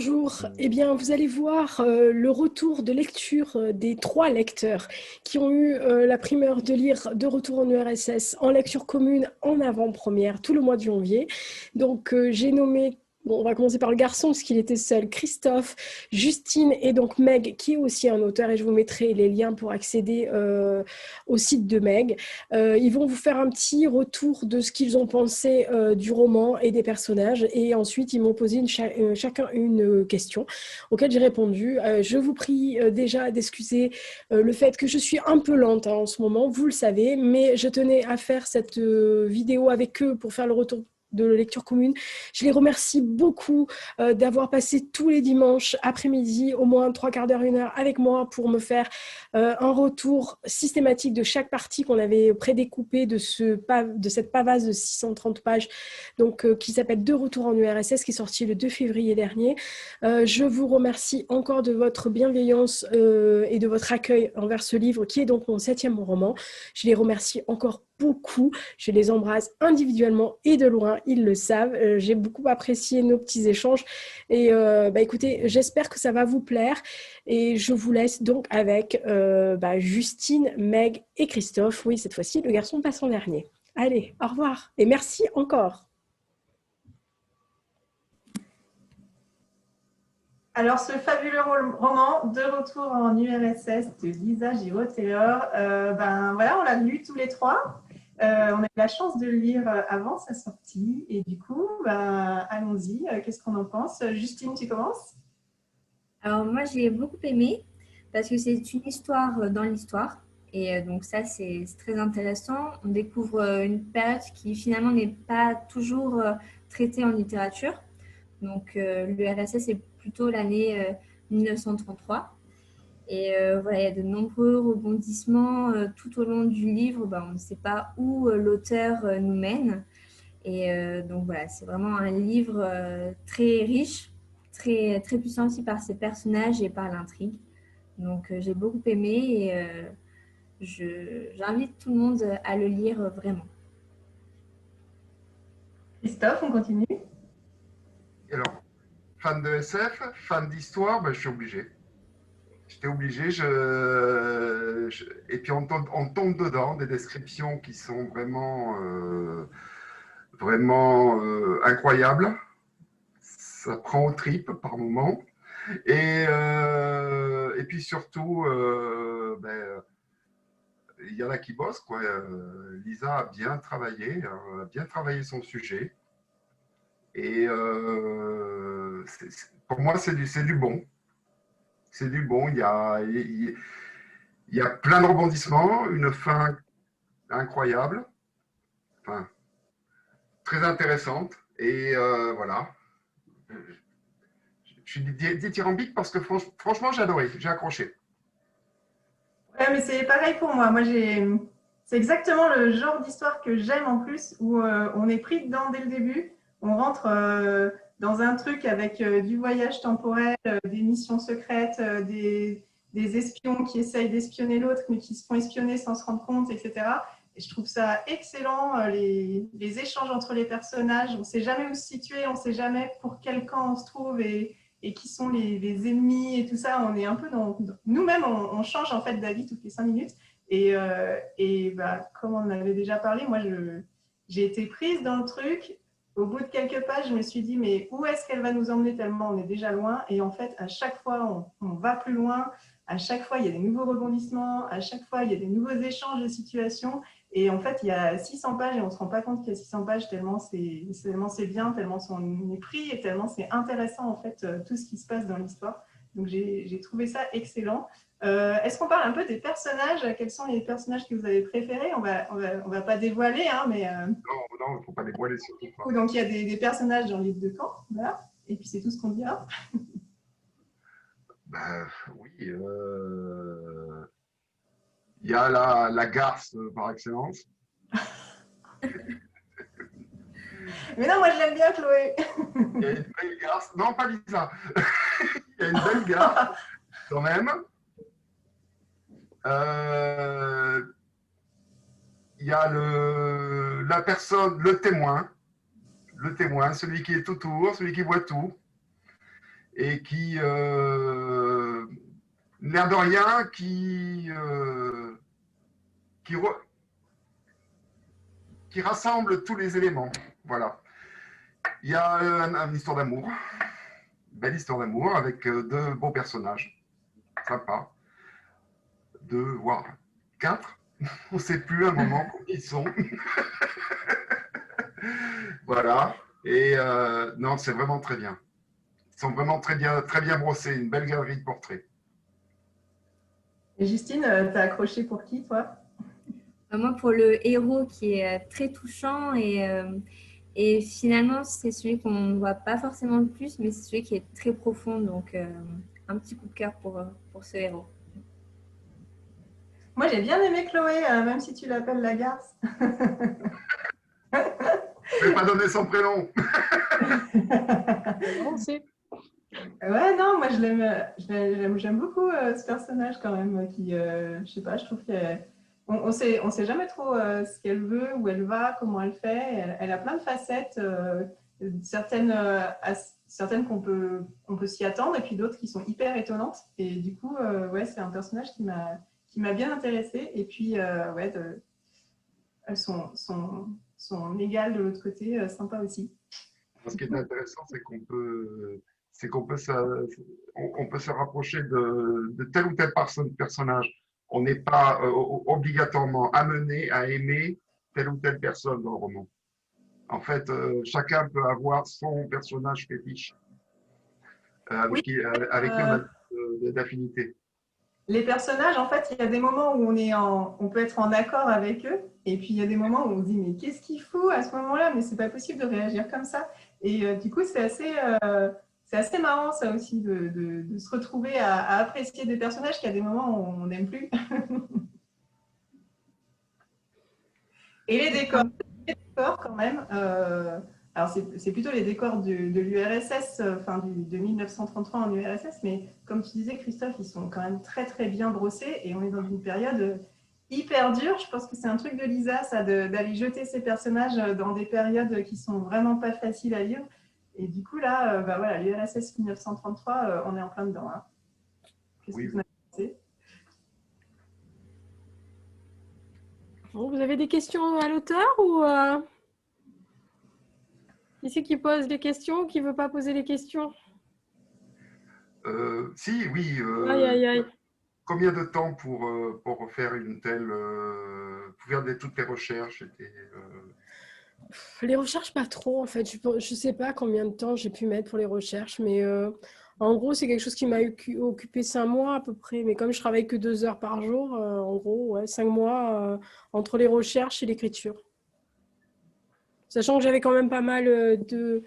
Bonjour. Eh bien, vous allez voir le retour de lecture des 3 lecteurs qui ont eu la primeur de lire De retour en URSS en lecture commune en avant-première tout le mois de janvier. Donc, j'ai nommé, bon, on va commencer par le garçon parce qu'il était seul, Christophe, Justine et donc Meg qui est aussi un auteur et je vous mettrai les liens pour accéder au site de Meg. Ils vont vous faire un petit retour de ce qu'ils ont pensé du roman et des personnages. Et ensuite, ils m'ont posé chacun une question auquel j'ai répondu. Je vous prie déjà d'excuser le fait que je suis un peu lente en ce moment, vous le savez, mais je tenais à faire cette vidéo avec eux pour faire le retour de lecture commune. Je les remercie beaucoup d'avoir passé tous les dimanches après-midi, au moins 3/4 d'heure, 1 heure avec moi pour me faire un retour systématique de chaque partie qu'on avait prédécoupée de cette pavasse de 630 pages donc, qui s'appelle De retour en URSS, qui est sorti le 2 février dernier. Je vous remercie encore de votre bienveillance et de votre accueil envers ce livre qui est donc mon 7e roman. Je les remercie encore beaucoup. Je les embrasse individuellement et de loin, ils le savent. J'ai beaucoup apprécié nos petits échanges. Et écoutez, j'espère que ça va vous plaire. Et je vous laisse donc avec Justine, Meg et Christophe. Oui, cette fois-ci, le garçon passe en dernier. Allez, au revoir. Et merci encore. Alors, ce fabuleux roman, De retour en URSS de Lisa Giraud-Taylor, voilà, on l'a lu tous les 3. On a eu la chance de le lire avant sa sortie. Et du coup, allons-y. Qu'est-ce qu'on en pense? Justine, tu commences? Alors moi, j'ai beaucoup aimé parce que c'est une histoire dans l'histoire. Et donc ça, c'est très intéressant. On découvre une période qui finalement n'est pas toujours traitée en littérature. Donc l'URSS est plutôt l'année 1933. Et voilà, il y a de nombreux rebondissements tout au long du livre. On ne sait pas où l'auteur nous mène. Et donc voilà, c'est vraiment un livre très riche, très, très puissant aussi par ses personnages et par l'intrigue. Donc j'ai beaucoup aimé et j'invite tout le monde à le lire vraiment. Christophe, on continue? Alors, fan de SF, fan d'histoire, je suis obligé. J'étais obligé, et puis on tombe dedans, des descriptions qui sont vraiment incroyables. Ça prend aux tripes par moments. Et puis surtout, il y en a qui bossent, quoi. Lisa a bien travaillé son sujet. Et pour moi, c'est du bon. C'est du bon. Il y a plein de rebondissements, une fin incroyable, enfin, très intéressante. Et voilà. Je suis dithyrambique parce que franchement, j'ai adoré, j'ai accroché. Ouais, mais c'est pareil pour moi. C'est exactement le genre d'histoire que j'aime en plus, où on est pris dedans dès le début. On rentre dans un truc avec du voyage temporel, des missions secrètes, des espions qui essayent d'espionner l'autre, mais qui se font espionner sans se rendre compte, etc. Et je trouve ça excellent, les échanges entre les personnages. On ne sait jamais où se situer, on ne sait jamais pour quel camp on se trouve et qui sont les ennemis et tout ça. On est un peu dans nous-mêmes, on change en fait d'avis toutes les 5 minutes. Et comme on en avait déjà parlé, moi j'ai été prise dans le truc. Au bout de quelques pages, je me suis dit mais où est-ce qu'elle va nous emmener tellement on est déjà loin. Et en fait, à chaque fois, on va plus loin. À chaque fois, il y a des nouveaux rebondissements. À chaque fois, il y a des nouveaux échanges de situations. Et en fait, il y a 600 pages et on ne se rend pas compte qu'il y a 600 pages tellement c'est bien, tellement on est pris et tellement c'est intéressant en fait tout ce qui se passe dans l'histoire. Donc j'ai trouvé ça excellent. Est-ce qu'on parle un peu des personnages? Quels sont les personnages que vous avez préférés? On va pas dévoiler, hein, mais… Non, il ne faut pas dévoiler surtout pas. Donc il y a des personnages dans les 2 camps, voilà. Et puis c'est tout ce qu'on dira. Oui. Il y a la garce par excellence. Mais non, moi je l'aime bien, Chloé. Il y a une belle garce. Non, pas Lisa. Il y a une belle garce, quand même. Il y a la personne, le témoin, celui qui est tout autour, celui qui voit tout. et qui, l'air de rien, qui, qui rassemble tous les éléments. Voilà. Il y a une histoire d'amour, belle histoire d'amour avec deux beaux personnages, sympa, deux, voire quatre. On ne sait plus à un moment qui ils sont. Voilà. Et non, c'est vraiment très bien. Ils sont vraiment très bien brossés, une belle galerie de portraits. Et Justine, t'as accroché pour qui, toi? Moi, pour le héros qui est très touchant et finalement, c'est celui qu'on ne voit pas forcément le plus, mais c'est celui qui est très profond. Donc, un petit coup de cœur pour ce héros. Moi, j'ai bien aimé Chloé, même si tu l'appelles la garce. Je ne vais pas donner son prénom. On sait. Ouais, non, moi, j'aime beaucoup ce personnage quand même, qui, je sais pas, je trouve qu'on on sait jamais trop ce qu'elle veut, où elle va, comment elle fait. Elle a plein de facettes, certaines, certaines qu'on peut s'y attendre, et puis d'autres qui sont hyper étonnantes. Et du coup, ouais, c'est un personnage qui m'a bien intéressée. Et puis, ouais, son égal de l'autre côté, sympa aussi. Ce qui est intéressant, c'est qu'on peut on peut se rapprocher de tel ou tel personnage. On n'est pas obligatoirement amené à aimer telle ou telle personne dans le roman. En fait, chacun peut avoir son personnage fétiche Oui, avec qui on a d'affinité. les personnages, en fait, il y a des moments où on peut être en accord avec eux, et puis il y a des moments où on se dit mais qu'est-ce qu'il faut à ce moment-là? Mais c'est pas possible de réagir comme ça. Et du coup, c'est assez marrant ça aussi de se retrouver à apprécier des personnages qui à des moments où on n'aime plus. Et les décors quand même. Alors c'est plutôt les décors de l'URSS, enfin de 1933 en URSS, mais comme tu disais Christophe, ils sont quand même très très bien brossés et on est dans une période hyper dure. Je pense que c'est un truc de Lisa, ça, d'aller jeter ses personnages dans des périodes qui sont vraiment pas faciles à vivre. Et du coup là, bah voilà, l'URSS 1933, on est en plein dedans. Hein. Qu'est-ce que vous en avez pensé? Bon, vous avez des questions à l'auteur ou qui c'est qui pose les questions ou qui ne veut pas poser les questions? Si, oui. Aïe, aïe, aïe. Combien de temps pour faire une telle, pour faire toutes les recherches Les recherches, pas trop en fait. Je ne sais pas combien de temps j'ai pu mettre pour les recherches, mais en gros, c'est quelque chose qui m'a occupé 5 mois à peu près. Mais comme je travaille que 2 heures par jour, en gros, ouais, 5 mois entre les recherches et l'écriture. Sachant que j'avais quand même pas mal de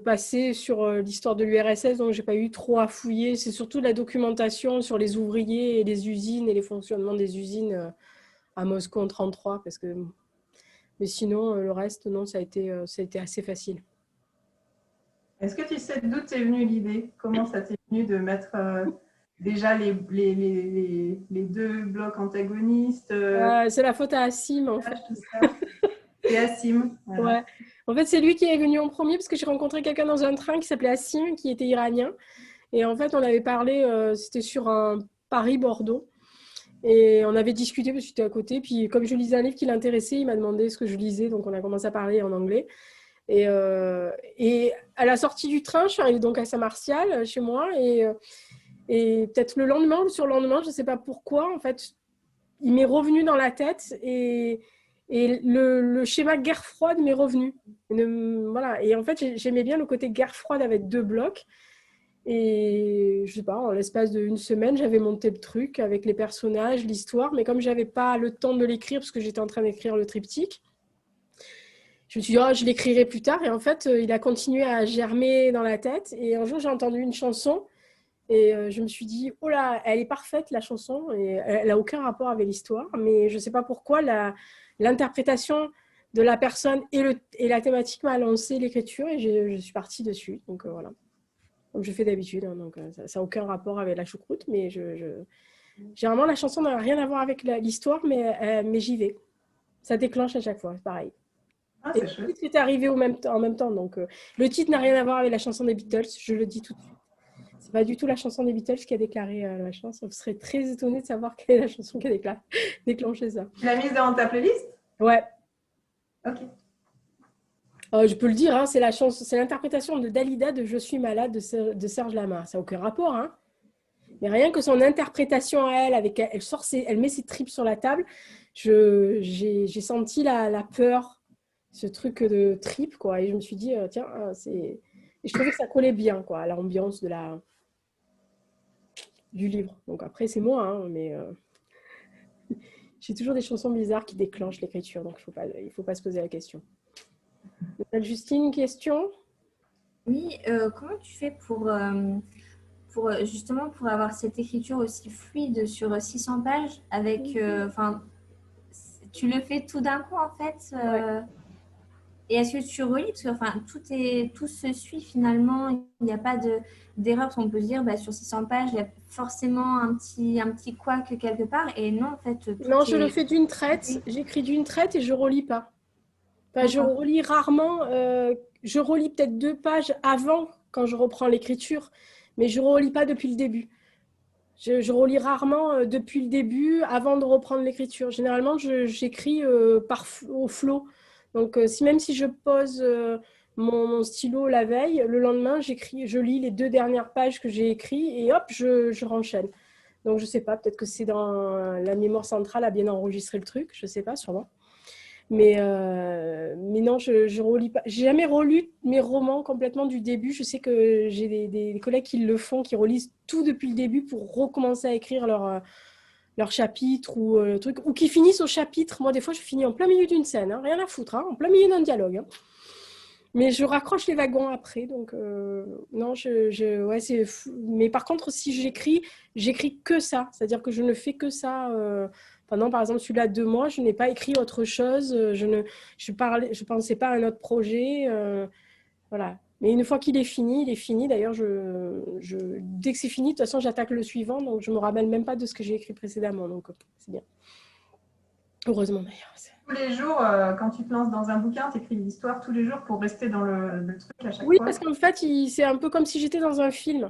passer sur l'histoire de l'URSS, donc j'ai pas eu trop à fouiller. C'est surtout la documentation sur les ouvriers et les usines et les fonctionnements des usines à Moscou en 1933, parce que... Mais sinon, le reste, non, ça a été assez facile. Est-ce que tu sais d'où t'es venue l'idée? Comment ça t'est venu de mettre déjà les deux blocs antagonistes C'est la faute à Assim, en fait. tout ça. Et Assim. Voilà. Ouais. En fait, c'est lui qui est venu en premier parce que j'ai rencontré quelqu'un dans un train qui s'appelait Assim, qui était iranien. Et en fait, on avait parlé, c'était sur un Paris-Bordeaux. Et on avait discuté parce que j'étais à côté. Puis comme je lisais un livre qui l'intéressait, il m'a demandé ce que je lisais. Donc on a commencé à parler en anglais. Et à la sortie du train, je suis arrivée donc à Saint-Martial, chez moi. Et peut-être le lendemain ou sur le lendemain, je ne sais pas pourquoi, en fait, il m'est revenu dans la tête. Et le schéma guerre froide m'est revenu. Voilà. Et en fait, j'aimais bien le côté guerre froide avec 2 blocs. Et je sais pas, en l'espace d'une semaine, j'avais monté le truc avec les personnages, l'histoire. Mais comme je n'avais pas le temps de l'écrire, parce que j'étais en train d'écrire le triptyque, je me suis dit, oh, je l'écrirai plus tard. Et en fait, il a continué à germer dans la tête. Et un jour, j'ai entendu une chanson. Et je me suis dit, oh là, elle est parfaite, la chanson. Et elle n'a aucun rapport avec l'histoire. Mais je ne sais pas pourquoi l'interprétation de la personne et la thématique m'a lancé l'écriture. Et je suis partie dessus. Donc voilà. Comme je fais d'habitude. Hein, donc ça n'a aucun rapport avec la choucroute. Mais généralement, la chanson n'a rien à voir avec l'histoire. Mais j'y vais. Ça déclenche à chaque fois. C'est pareil. Ah, Et c'est le chouette. titre est arrivé en même temps. Donc, le titre n'a rien à voir avec la chanson des Beatles, je le dis tout de suite. C'est pas du tout la chanson des Beatles qui a déclaré la chanson. Vous serez très étonné de savoir quelle est la chanson qui a déclenché ça. Tu l'as mise dans ta playlist? Ouais, Ok. je peux le dire, hein, c'est l'interprétation de Dalida de Je suis malade de Serge Lama. Ça n'a aucun rapport, hein. Mais rien que son interprétation à elle, elle met ses tripes sur la table, j'ai senti la peur, ce truc de tripes, quoi. Et je me suis dit, tiens, c'est. Et je trouvais que ça collait bien, quoi, à l'ambiance du livre. Donc après, c'est moi, hein, mais j'ai toujours des chansons bizarres qui déclenchent l'écriture, donc il faut pas se poser la question. Justine, une question? Oui, comment tu fais justement pour avoir cette écriture aussi fluide sur 600 pages avec, enfin, tu le fais tout d'un coup en fait Ouais. et est-ce que tu relis parce que enfin tout se suit finalement, il n'y a pas d'erreur parce qu'on peut se dire sur 600 pages il y a forcément un petit couac quelque part et non en fait tout Non, je le est fais d'une traite, j'écris d'une traite et je relis pas. Enfin, je d'accord. relis rarement, je relis peut-être 2 pages avant quand je reprends l'écriture, mais je ne relis pas depuis le début. Je relis rarement depuis le début avant de reprendre l'écriture. Généralement, j'écris au flow. Donc, même si je pose mon stylo la veille, le lendemain, je lis les 2 dernières pages que j'ai écrites et hop, je renchaîne. Donc, je ne sais pas, peut-être que c'est dans la mémoire centrale à bien enregistrer le truc, je ne sais pas, sûrement. Mais non, je relis pas. J'ai jamais relu mes romans complètement du début. Je sais que j'ai des collègues qui le font, qui relisent tout depuis le début pour recommencer à écrire leur chapitre ou truc, ou qui finissent au chapitre. Moi, des fois, je finis en plein milieu d'une scène, hein, rien à foutre, hein, en plein milieu d'un dialogue. Hein. Mais je raccroche les wagons après, donc non, ouais, c'est fou. Mais par contre, si j'écris que ça, c'est-à-dire que je ne fais que ça. Pendant, par exemple, celui-là 2 mois, je n'ai pas écrit autre chose, je pensais pas à un autre projet, voilà. Mais une fois qu'il est fini, il est fini. D'ailleurs, dès que c'est fini, de toute façon, j'attaque le suivant, donc je me rappelle même pas de ce que j'ai écrit précédemment, donc c'est bien. Heureusement d'ailleurs. Tous les jours, quand tu te lances dans un bouquin, tu écris l'histoire tous les jours pour rester dans le truc à chaque Oui, fois. parce qu'en fait, c'est un peu comme si j'étais dans un film.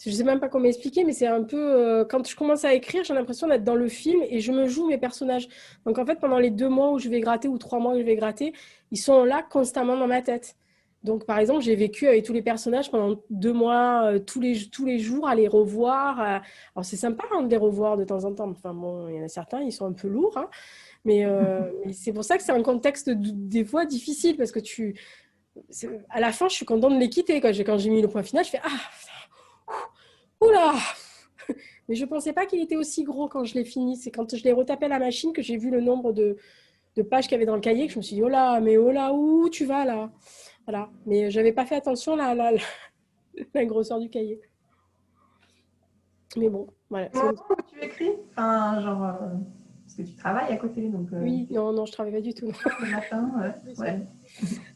Je ne sais même pas comment expliquer, mais c'est un peu... quand je commence à écrire, j'ai l'impression d'être dans le film et je me joue mes personnages. Donc en fait, pendant les 2 mois où je vais gratter ou 3 mois où je vais gratter, ils sont là constamment dans ma tête. Donc par exemple, j'ai vécu avec tous les personnages pendant 2 mois, tous les jours, à les revoir. Alors c'est sympa hein, de les revoir de temps en temps. Enfin bon, il y en a certains, ils sont un peu lourds. Hein. Mais c'est pour ça que c'est un contexte des fois difficile parce que à la fin, je suis contente de les quitter. Quand j'ai mis le point final, je fais « Ah, oula !» Mais je ne pensais pas qu'il était aussi gros quand je l'ai fini. C'est quand je l'ai retapé à la machine que j'ai vu le nombre de pages qu'il y avait dans le cahier que je me suis dit « Oh là, mais oh là, où tu vas là ?» Voilà. Mais je n'avais pas fait attention à la grosseur du cahier. Mais bon, voilà. Au moment où tu écris, enfin, genre, parce que tu travailles à côté, donc Oui, non, je ne travaille pas du tout. le matin,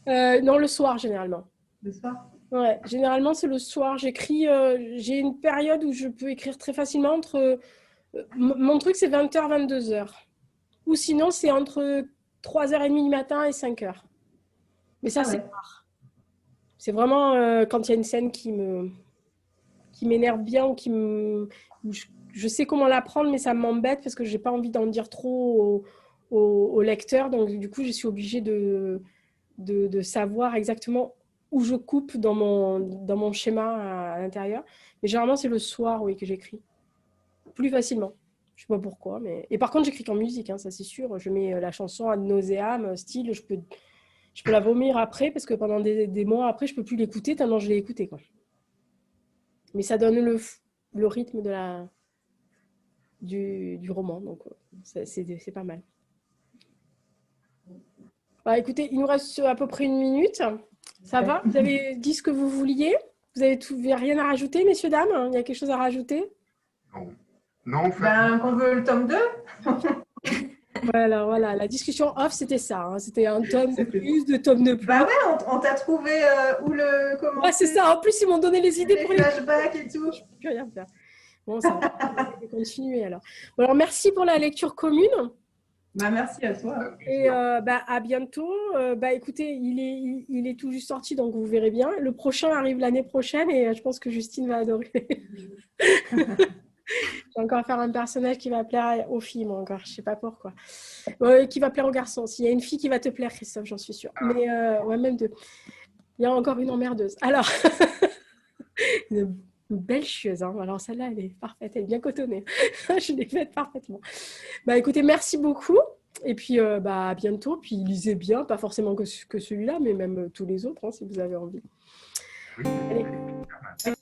ouais. Non, le soir, généralement. Le soir. Ouais, généralement, c'est le soir. J'écris, j'ai une période où je peux écrire très facilement entre... mon truc, c'est 20h, 22h. Ou sinon, c'est entre 3h30 du matin et 5h. Mais ça, c'est rare. C'est vraiment quand il y a une scène qui m'énerve bien ou où je sais comment la prendre, mais ça m'embête parce que je n'ai pas envie d'en dire trop au lecteur. Donc, du coup, je suis obligée de savoir exactement où je coupe dans mon schéma à l'intérieur. Mais généralement, c'est le soir, oui, que j'écris. Plus facilement. Je ne sais pas pourquoi. Et par contre, j'écris qu'en musique, hein, ça c'est sûr. Je mets la chanson ad nauseam, style, je peux la vomir après, parce que pendant des mois après, je ne peux plus l'écouter tellement je l'ai écoutée. Quoi. Mais ça donne le rythme du roman. Donc, c'est pas mal. Bah, écoutez, il nous reste à peu près 1 minute. Ça va? Vous avez dit ce que vous vouliez? Vous n'avez rien à rajouter, messieurs, dames? Il y a quelque chose à rajouter? Non, en fait. Qu'on veut le tome 2. Voilà, la discussion off, c'était ça. Hein. C'était un tome de plus, 2 tomes de plus. Bah ouais, on t'a trouvé où le commencer. Ouais, c'est ça. En plus, ils m'ont donné les idées pour les flashbacks et tout. Je peux plus rien faire. Bon, ça va continuer alors. Bon, alors, merci pour la lecture commune. Merci à toi. Et à bientôt. Écoutez, il est tout juste sorti, donc vous verrez bien. Le prochain arrive l'année prochaine et je pense que Justine va adorer. Je vais encore faire un personnage qui va plaire aux filles, moi encore. Je sais pas pourquoi. Qui va plaire aux garçons. S'il y a une fille qui va te plaire, Christophe, j'en suis sûre. Mais ouais, même deux. Il y a encore une emmerdeuse. Alors, une belle chieuse. Hein. Alors celle-là, elle est parfaite. Elle est bien cotonnée. Je l'ai faite parfaitement. Écoutez, merci beaucoup. Et puis, à bientôt. Puis, lisez bien, pas forcément que celui-là, mais même tous les autres, hein, si vous avez envie. Oui. Allez.